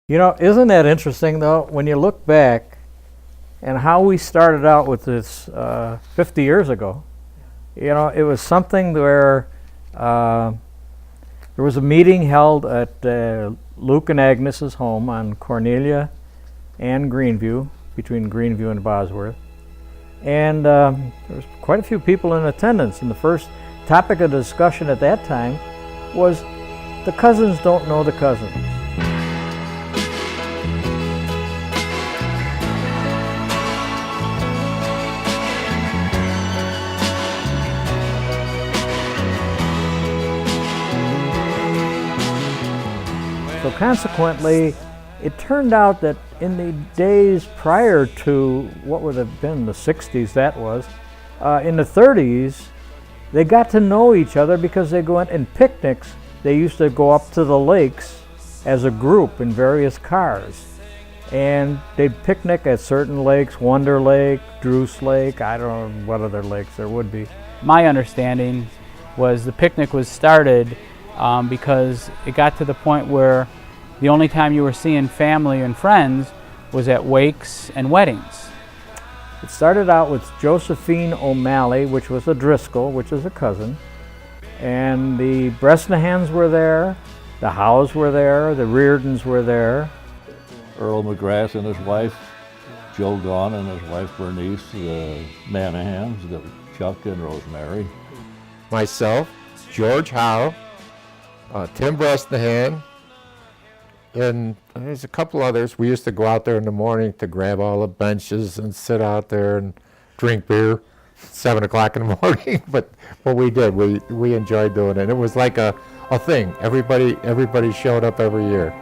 You know, isn't that interesting though, when you look back and how we started out with this 50 years ago? You know, it was something where there was a meeting held at Luke and Agnes's home on Cornelia and Greenview, between Greenview and Bosworth. And there was quite a few people in attendance, and the first topic of discussion at that time was the cousins don't know the cousins. So consequently, it turned out that in the days prior to what would have been the 60s, that was, in the 30s, they got to know each other because they went in picnics. They used to go up to the lakes as a group in various cars. And they'd picnic at certain lakes, Wonder Lake, Druce Lake, I don't know what other lakes there would be. My understanding was the picnic was started because it got to the point where the only time you were seeing family and friends was at wakes and weddings. It started out with Josephine O'Malley, which was a Driscoll, which is a cousin. And the Bresnahans were there, the Howes were there, the Reardons were there. Earl McGrath and his wife, Joe Gaughan and his wife Bernice, the Manahans, Chuck and Rosemary. Myself, George Howe, Tim Bresnahan, and there's a couple others. We used to go out there in the morning to grab all the benches and sit out there and drink beer, 7 o'clock in the morning. But what we did, we enjoyed doing it. It was like a thing. Everybody showed up every year.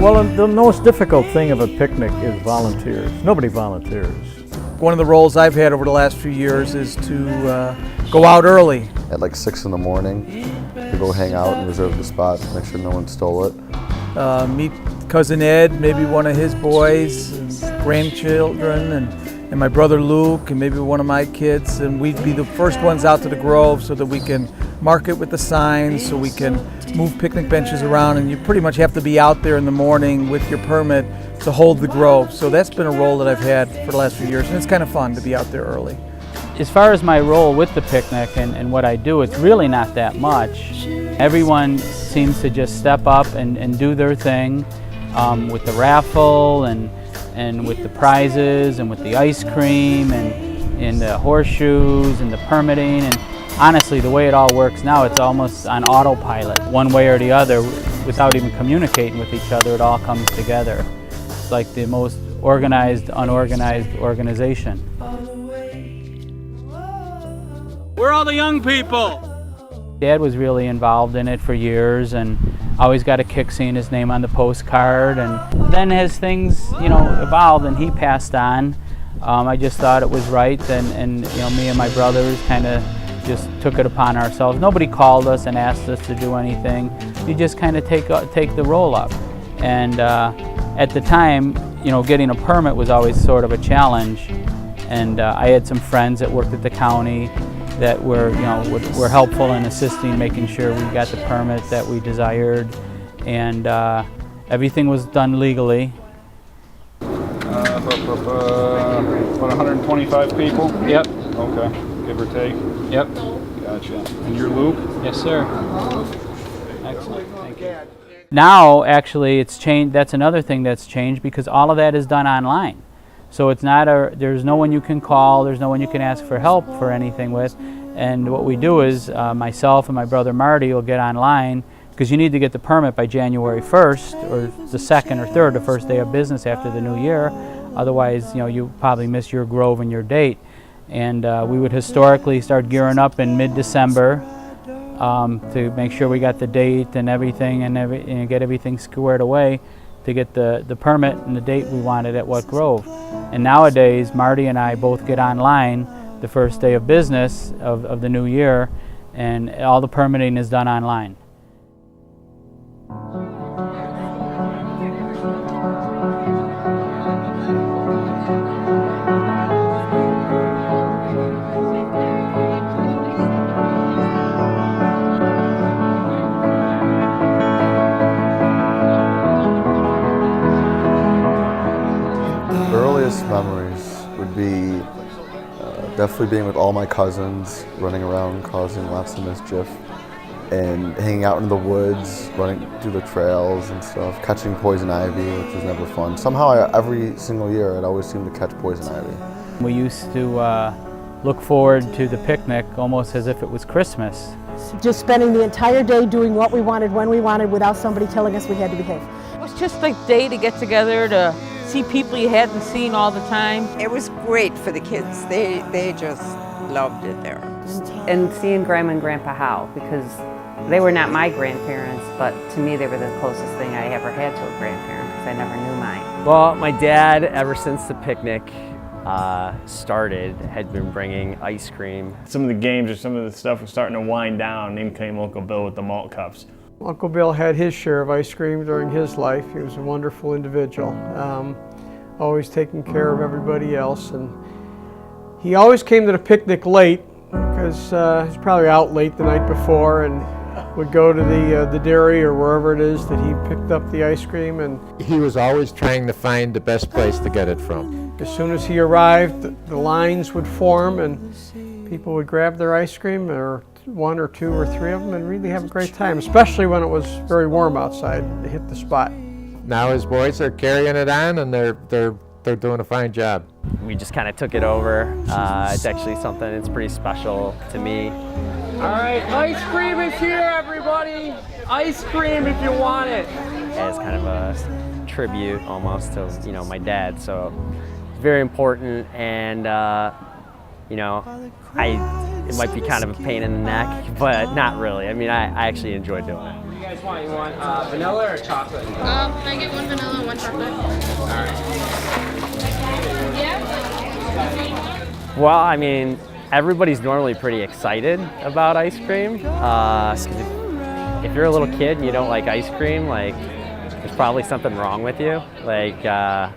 Well, the most difficult thing of a picnic is volunteers. Nobody volunteers. One of the roles I've had over the last few years is to go out early. At like 6 in the morning, to go hang out and reserve the spot, make sure no one stole it. Meet Cousin Ed, maybe one of his boys, and grandchildren, and my brother Luke, and maybe one of my kids. And we'd be the first ones out to the Grove so that we can mark it with the signs, so we can move picnic benches around, and you pretty much have to be out there in the morning with your permit to hold the Grove. So that's been a role that I've had for the last few years, and it's kind of fun to be out there early. As far as my role with the picnic and what I do, it's really not that much. Everyone seems to just step up and do their thing with the raffle and with the prizes and with the ice cream and the horseshoes and the permitting. And honestly, the way it all works now, it's almost on autopilot. One way or the other, without even communicating with each other, it all comes together. It's like the most organized, unorganized organization. We're all the young people. Dad was really involved in it for years, and always got a kick seeing his name on the postcard. And then as things, evolved and he passed on, I just thought it was right, and me and my brothers kind of just took it upon ourselves. Nobody called us and asked us to do anything. You just kind of take the role up. And at the time, getting a permit was always sort of a challenge. And I had some friends that worked at the county that were helpful in assisting, making sure we got the permit that we desired, and everything was done legally. About 125 people? Yep. Okay, give or take? Yep. Gotcha. And you're Luke? Yes, sir. Excellent, thank you. Now, actually, it's changed. That's another thing that's changed, because all of that is done online. So it's not there's no one you can call, there's no one you can ask for help for anything with. And what we do is myself and my brother Marty will get online, because you need to get the permit by January 1st or the 2nd or 3rd, the first day of business after the new year. Otherwise, you probably miss your Grove and your date. And we would historically start gearing up in mid-December to make sure we got the date and everything and get everything squared away to get the permit and the date we wanted at what Grove. And nowadays, Marty and I both get online the first day of business of the new year, and all the permitting is done online. Definitely being with all my cousins, running around, causing lots of mischief, and hanging out in the woods, running through the trails and stuff, catching poison ivy, which was never fun. Somehow, every single year, I'd always seem to catch poison ivy. We used to look forward to the picnic almost as if it was Christmas. Just spending the entire day doing what we wanted, when we wanted, without somebody telling us we had to behave. It was just a day to get together, to see people you hadn't seen all the time. It was great for the kids. They just loved it there. And seeing Grandma and Grandpa Howe, because they were not my grandparents, but to me they were the closest thing I ever had to a grandparent, because I never knew mine. Well, my dad, ever since the picnic started, had been bringing ice cream. Some of the games or some of the stuff was starting to wind down. In came Uncle Bill with the malt cups. Uncle Bill had his share of ice cream during his life. He was a wonderful individual, always taking care of everybody else. And he always came to the picnic late because he's probably out late the night before and would go to the dairy or wherever it is that he picked up the ice cream. And He was always trying to find the best place to get it from. as soon as he arrived, the lines would form and people would grab their ice cream, or one or two or three of them, and really have a great time, especially when it was very warm outside to hit the spot. Now his boys are carrying it on, and they're doing a fine job. We just kind of took it over. It's actually something that's pretty special to me. All right, ice cream is here, everybody. Ice cream if you want it. As kind of a tribute almost to, you know, my dad. So it's very important, and you know, it might be kind of a pain in the neck, but not really. I mean, I actually enjoy doing it. What do you guys want? You want vanilla or chocolate? Can I get one vanilla and one chocolate? All right. Yeah. Well, I mean, everybody's normally pretty excited about ice cream. 'Cause if you're a little kid and you don't like ice cream, like, there's probably something wrong with you. Like, I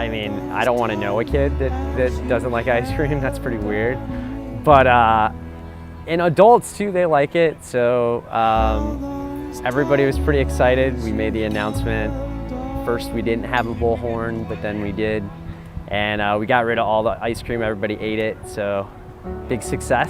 mean, I don't want to know a kid that doesn't like ice cream. That's pretty weird. But and adults too, they like it. So everybody was pretty excited. We made the announcement. First, we didn't have a bullhorn, but then we did. And we got rid of all the ice cream. Everybody ate it. So big success.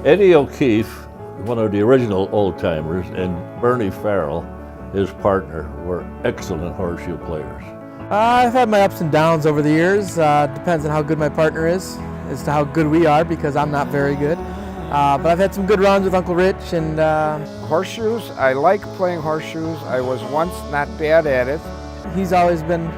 Eddie O'Keefe, one of the original old timers, and Bernie Farrell, his partner, were excellent horseshoe players. I've had my ups and downs over the years. Depends on how good my partner is as to how good we are, because I'm not very good. But I've had some good runs with Uncle Rich. And horseshoes, I like playing horseshoes. I was once not bad at it. He's always been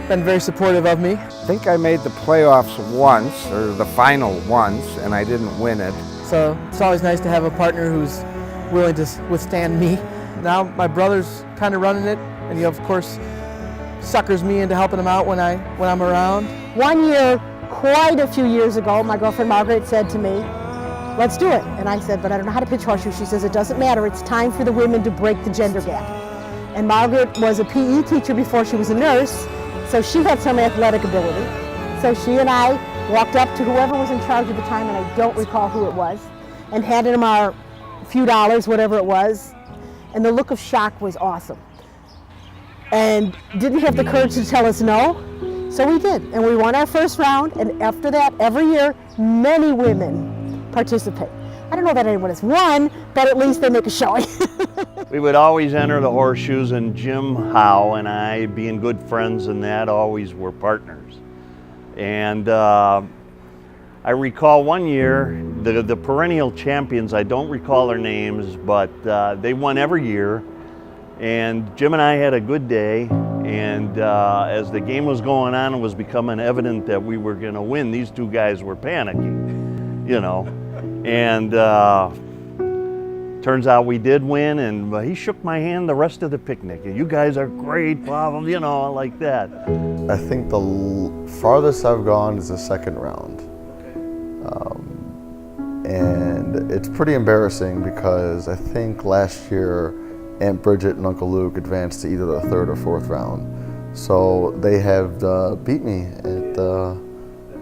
very supportive of me. I think I made the playoffs once, or the final once, and I didn't win it. So it's always nice to have a partner who's willing to withstand me. Now my brother's kind of running it, and he of course suckers me into helping him out when I'm around. One year, quite a few years ago, my girlfriend Margaret said to me, let's do it. And I said, but I don't know how to pitch horseshoes. She says, it doesn't matter, it's time for the women to break the gender gap. And Margaret was a PE teacher before she was a nurse, so she had some athletic ability. So she and I walked up to whoever was in charge at the time, and I don't recall who it was, and handed him our few dollars, whatever it was, and the look of shock was awesome. And didn't have the courage to tell us no, so we did. And we won our first round, and after that, every year, many women participate. I don't know that anyone has won, but at least they make a showing. We would always enter the horseshoes, and Jim Howe and I, being good friends and that, always were partners. And I recall one year, the perennial champions, I don't recall their names, but they won every year. And Jim and I had a good day, and as the game was going on, it was becoming evident that we were going to win. These two guys were panicking, you know. And turns out we did win, and he shook my hand the rest of the picnic. You guys are great, blah, blah, you know, like that. I think the farthest I've gone is the second round. And it's pretty embarrassing because I think last year Aunt Bridget and Uncle Luke advanced to either the third or fourth round. So they have beat me at the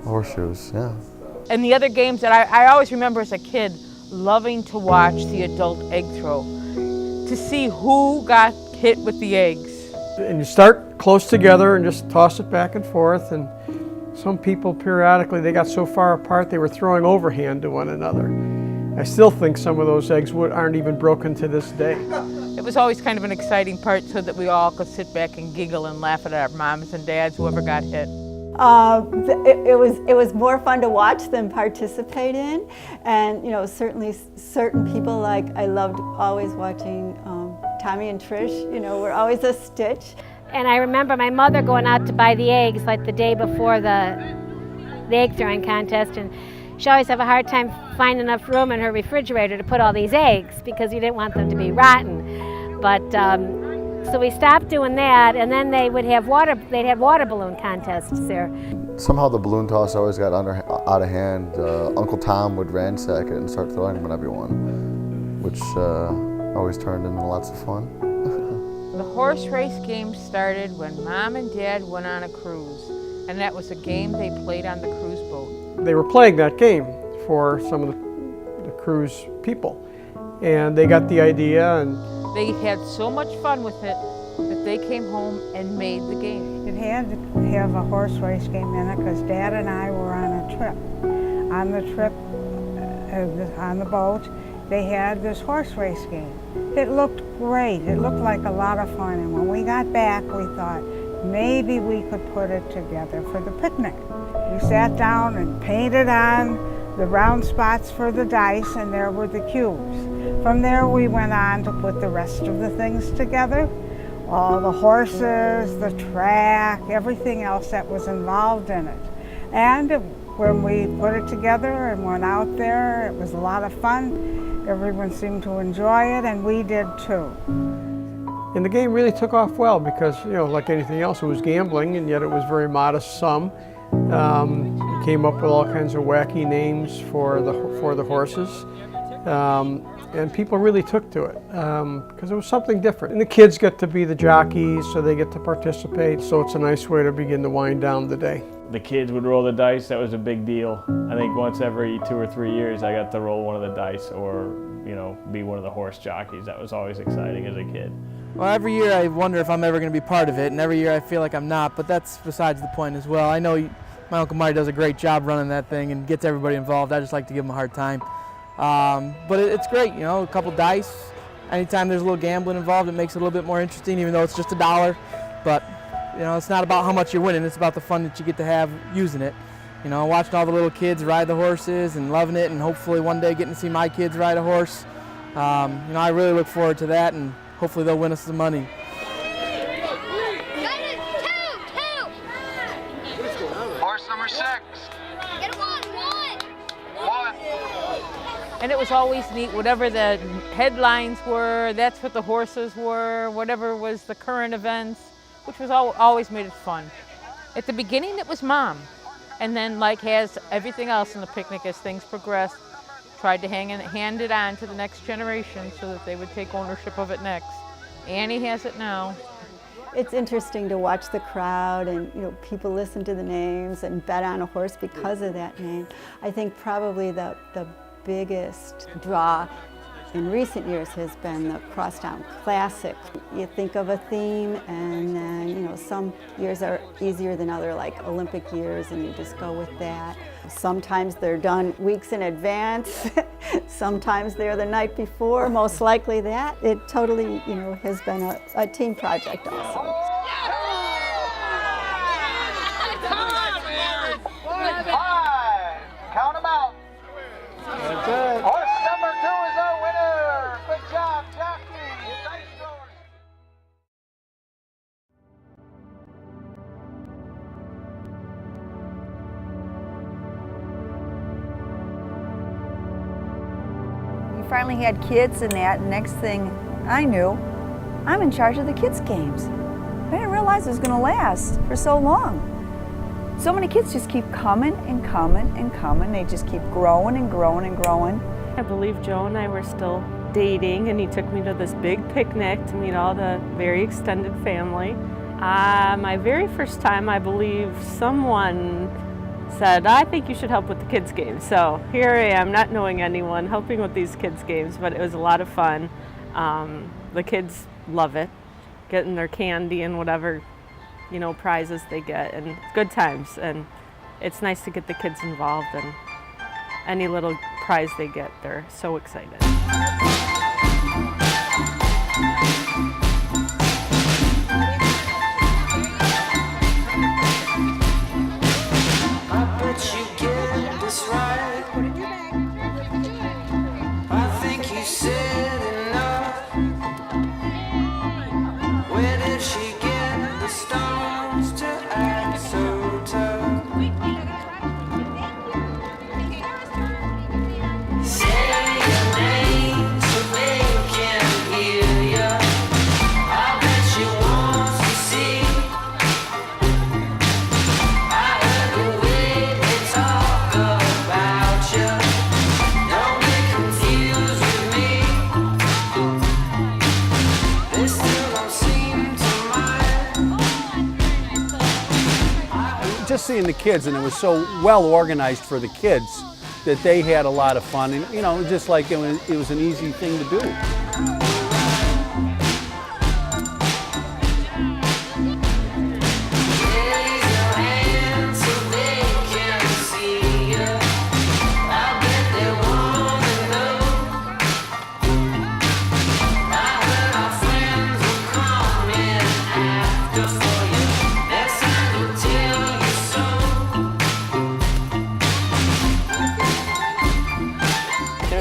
horseshoes, yeah. And the other games that I always remember as a kid, loving to watch the adult egg throw, to see who got hit with the eggs. And you start close together and just toss it back and forth, and Some people periodically, they got so far apart they were throwing overhand to one another. I still think some of those eggs aren't even broken to this day. It was always kind of an exciting part so that we all could sit back and giggle and laugh at our moms and dads, whoever got hit. It was more fun to watch than participate in, and certainly certain people, like I loved always watching Tommy and Trish, were always a stitch. And I remember my mother going out to buy the eggs like the day before the egg throwing contest, and she always have a hard time finding enough room in her refrigerator to put all these eggs because you didn't want them to be rotten. But so we stopped doing that, and then they'd have water balloon contests there. Somehow the balloon toss always got out of hand. Uncle Tom would ransack it and start throwing them at everyone, which always turned into lots of fun. The horse race game started when Mom and Dad went on a cruise, and that was a game they played on the cruise boat. They were playing that game for some of the cruise people, and they got the idea, and they had so much fun with it that they came home and made the game. It had to have a horse race game in it because Dad and I were on a trip. On the trip, on the boat, they had this horse race game. It looked great. It looked like a lot of fun. And when we got back, we thought maybe we could put it together for the picnic. We sat down and painted on the round spots for the dice, and there were the cubes. From there, we went on to put the rest of the things together. All the horses, the track, everything else that was involved in it. And when we put it together and went out there, it was a lot of fun. Everyone seemed to enjoy it, and we did too. And the game really took off well because, like anything else, it was gambling, and yet it was very modest sum. We came up with all kinds of wacky names for the horses. And people really took to it because it was something different. And the kids get to be the jockeys, so they get to participate, so it's a nice way to begin to wind down the day. The kids would roll the dice. That was a big deal. I think once every 2 or 3 years I got to roll one of the dice or, be one of the horse jockeys. That was always exciting as a kid. Well, every year I wonder if I'm ever going to be part of it, and every year I feel like I'm not, but that's besides the point as well. I know my Uncle Marty does a great job running that thing and gets everybody involved. I just like to give him a hard time. But it's great, a couple dice. Anytime there's a little gambling involved, it makes it a little bit more interesting, even though it's just $1. But, it's not about how much you're winning, it's about the fun that you get to have using it. Watching all the little kids ride the horses and loving it, and hopefully one day getting to see my kids ride a horse. I really look forward to that, and hopefully they'll win us some money. Horse number 6. Get one. And it was always neat, whatever the headlines were, that's what the horses were, whatever was the current events, which was always made it fun. At the beginning, it was Mom. And then, like as everything else in the picnic, as things progressed, tried to hand it on to the next generation so that they would take ownership of it next. Annie has it now. It's interesting to watch the crowd, and people listen to the names and bet on a horse because of that name. I think probably the biggest draw in recent years has been the Crosstown Classic. You think of a theme, and then some years are easier than other, like Olympic years, and you just go with that. Sometimes they're done weeks in advance. Sometimes they're the night before. Most likely that. It totally, has been a team project also. Count them out. That's it. Horse number 2 is our winner. Good job, jockey. Dice throwers. We finally had kids and that, and next thing I knew, I'm in charge of the kids' games. I didn't realize it was going to last for so long. So many kids just keep coming and coming and coming. They just keep growing and growing and growing. I believe Joe and I were still dating, and he took me to this big picnic to meet all the very extended family. My very first time, I believe someone said, I think you should help with the kids' games. So here I am, not knowing anyone, helping with these kids' games, but it was a lot of fun. The kids love it, getting their candy and whatever prizes they get, and good times. And it's nice to get the kids involved, and any little prize they get, they're so excited. Just seeing the kids, and it was so well organized for the kids that they had a lot of fun, and you know, just like it was an easy thing to do.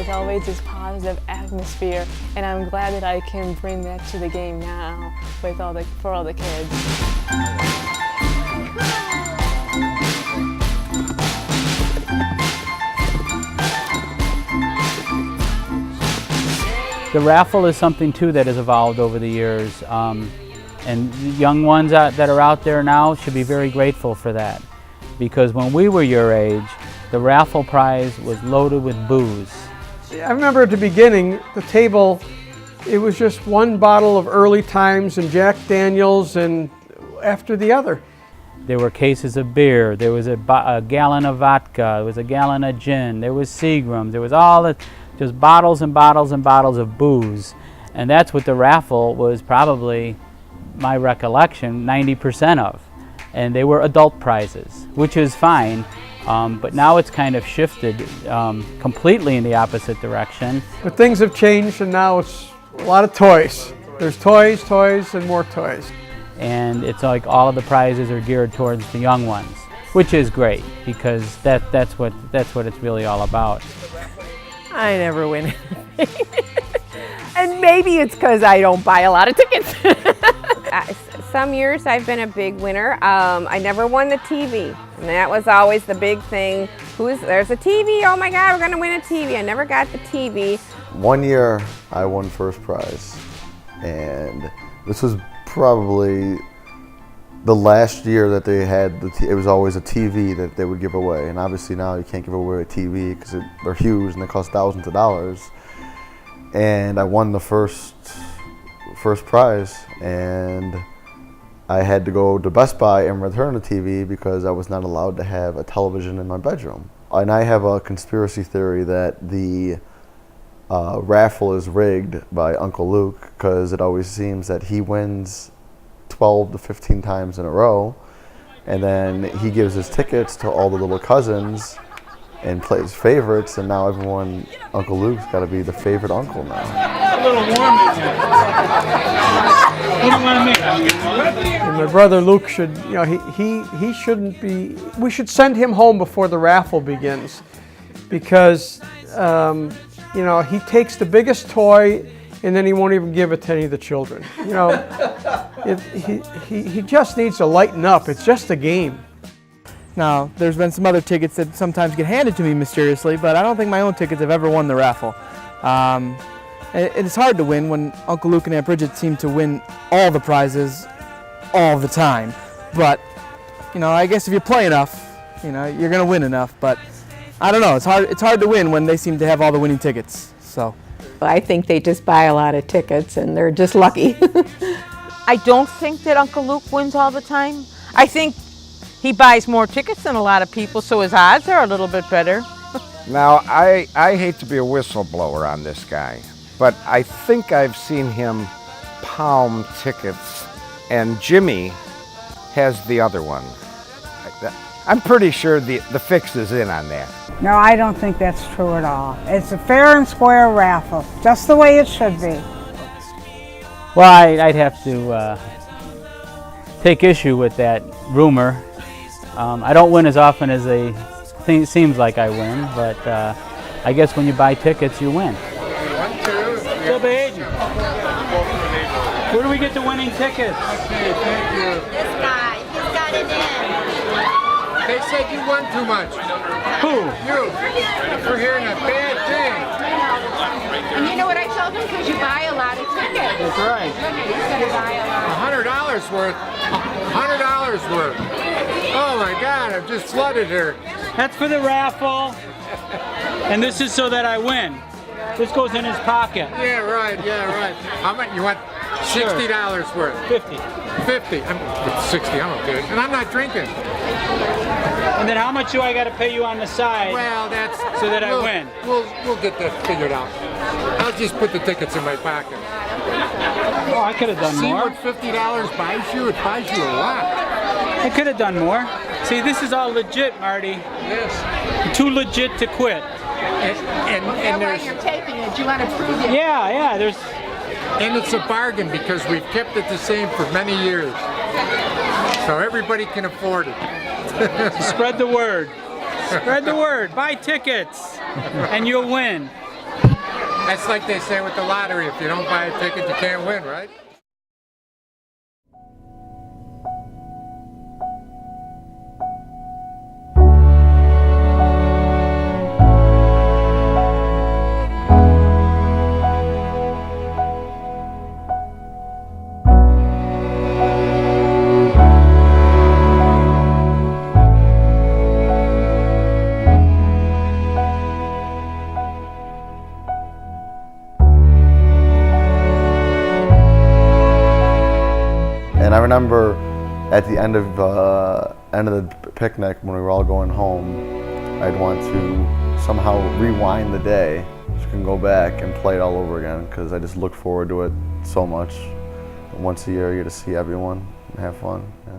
Always this positive atmosphere, and I'm glad that I can bring that to the game now with for all the kids. The raffle is something too that has evolved over the years, and the young ones that are out there now should be very grateful for that, because when we were your age, the raffle prize was loaded with booze. I remember at the beginning, the table, it was just one bottle of Early Times and Jack Daniels and after the other. There were cases of beer, there was a gallon of vodka, there was a gallon of gin, there was Seagrams, there was just bottles and bottles and bottles of booze. And that's what the raffle was probably, my recollection, 90% of. And they were adult prizes, which is fine. But now it's kind of shifted completely in the opposite direction. But things have changed, and now it's a lot of toys. There's toys, toys, and more toys. And it's like all of the prizes are geared towards the young ones, which is great, because that's what it's really all about. I never win anything. And maybe it's because I don't buy a lot of tickets. Some years I've been a big winner. I never won the TV, and that was always the big thing. There's a TV, oh my God, we're gonna win a TV. I never got the TV. One year I won first prize, and this was probably the last year that they had, it was always a TV that they would give away, and obviously now you can't give away a TV because they're huge and they cost thousands of dollars. And I won the first prize, and I had to go to Best Buy and return the TV because I was not allowed to have a television in my bedroom. And I have a conspiracy theory that the raffle is rigged by Uncle Luke, because it always seems that he wins 12 to 15 times in a row, and then he gives his tickets to all the little cousins and plays favorites, and now everyone, Uncle Luke's got to be the favorite uncle now. A little warm in here. What do you want to make? And my brother Luke should, you know, he shouldn't be, we should send him home before the raffle begins, because, you know, he takes the biggest toy and then he won't even give it to any of the children. You know, he just needs to lighten up. It's just a game. Now, there's been some other tickets that sometimes get handed to me mysteriously, but I don't think my own tickets have ever won the raffle. It's hard to win when Uncle Luke and Aunt Bridget seem to win all the prizes all the time. But, you know, I guess if you play enough, you know, you're going to win enough. But I don't know, it's hard to win when they seem to have all the winning tickets. So I think they just buy a lot of tickets and they're just lucky. I don't think that Uncle Luke wins all the time. I think he buys more tickets than a lot of people, so his odds are a little bit better. Now, I hate to be a whistleblower on this guy, but I think I've seen him palm tickets, and Jimmy has the other one. I'm pretty sure the fix is in on that. No, I don't think that's true at all. It's a fair and square raffle, just the way it should be. Well, I'd have to take issue with that rumor. I don't win as often as it seems like I win, but I guess when you buy tickets, you win. Where do we get the winning tickets? Okay, thank you. This guy, he's got it in. They said you won too much. Who? You. For hearing a bad thing. And you know what I told him? Because you buy a lot of tickets. That's right. He's going to buy a lot. $100 worth. $100 worth. Oh my God, I'm just flooded here. That's for the raffle, and this is so that I win. This goes in his pocket. Yeah, right, yeah, right. How much? You want $60 worth? 50. 50. I'm 60, I'm okay. And I'm not drinking. And then how much do I got to pay you on the side? Well, that's so that I win. We'll get that figured out. I'll just put the tickets in my pocket. Oh, I could have done more. See what $50 buys you? It buys you a lot. I could have done more. See, this is all legit, Marty. Yes. Too legit to quit. And why you're taping it. You want to prove it. Yeah, there's... And it's a bargain because we've kept it the same for many years. So everybody can afford it. Spread the word. Spread the word. Buy tickets and you'll win. That's like they say with the lottery. If you don't buy a ticket, you can't win, right? And I remember at the end of the picnic when we were all going home, I'd want to somehow rewind the day so I can go back and play it all over again because I just look forward to it so much. Once a year you get to see everyone and have fun. Yeah.